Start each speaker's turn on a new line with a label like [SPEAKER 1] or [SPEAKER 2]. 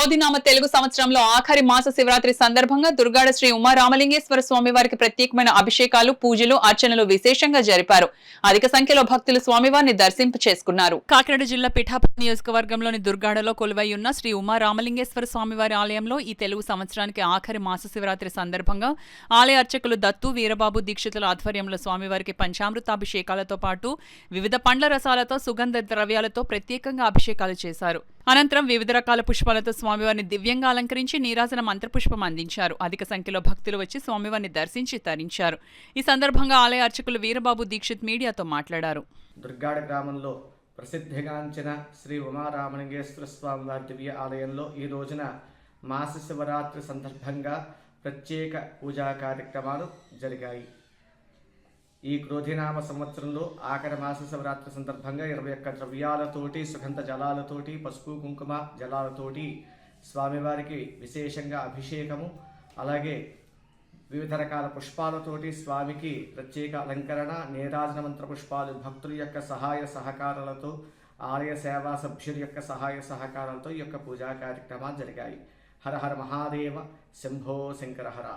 [SPEAKER 1] క్రోధినామ తెలుగు సంవత్సరంలో ఆఖరి మాస శివరాత్రి సందర్భంగా దుర్గాడ శ్రీ ఉమారామలింగేశ్వర స్వామివారికి ప్రత్యేకమైన అభిషేకాలు, పూజలు, అర్చనలు విశేషంగా జరిపారు. అధిక సంఖ్యలో భక్తులు స్వామివారిని దర్శింప చేసుకున్నారు. కాకినాడ జిల్లా పిఠాపురం నియోజకవర్గంలోని దుర్గాడలో కొలువై ఉన్న శ్రీ ఉమారామలింగేశ్వర స్వామివారి ఆలయంలో ఈ తెలుగు సంవత్సరానికి ఆఖరి మాస శివరాత్రి సందర్భంగా ఆలయ అర్చకులు దత్తు వీరబాబు దీక్షితుల ఆధ్వర్యంలో స్వామివారికి పంచామృతాభిషేకాలతో పాటు వివిధ పండ్ల రసాలతో, సుగంధ ద్రవ్యాలతో ప్రత్యేకంగా అభిషేకాలు చేశారు. అనంతరం వివిధ రకాల పుష్పాలతో స్వామివారిని దివ్యంగా అలంకరించి నీరాజన మంత్రపుష్పం అందించారు. అధిక సంఖ్యలో భక్తులు వచ్చి స్వామివారిని దర్శించి తరించారు. ఈ సందర్భంగా ఆలయ అర్చకులు వీరబాబు దీక్షిత్ మీడియాతో మాట్లాడారు.
[SPEAKER 2] దుర్గాడ గ్రామంలో ప్రసిద్ధిగాంచిన శ్రీ ఉమారామలింగేశ్వర స్వామివారి దివ్య ఆలయంలో ఈ రోజున మాస శివరాత్రి సందర్భంగా ప్రత్యేక పూజా కార్యక్రమాలు జరిగాయి. ఈ క్రోధినామ సంవత్సరంలో ఆఖరి మాస శివరాత్రి సందర్భంగా 21 ద్రవ్యాలతోటి, సుగంధ జలాలతోటి, పసుపు కుంకుమ జలాలతోటి స్వామివారికి విశేషంగా అభిషేకము, అలాగే వివిధ రకాల పుష్పాలతోటి స్వామికి ప్రత్యేక అలంకరణ, నీరాజన మంత్ర పుష్పాలు, భక్తుల యొక్క సహాయ సహకారాలతో, ఆలయ సేవా సభ్యుల యొక్క సహాయ సహకారాలతో ఈ యొక్క పూజా కార్యక్రమాలు జరిగాయి. హర హర మహాదేవ, శంభో శంకర హర.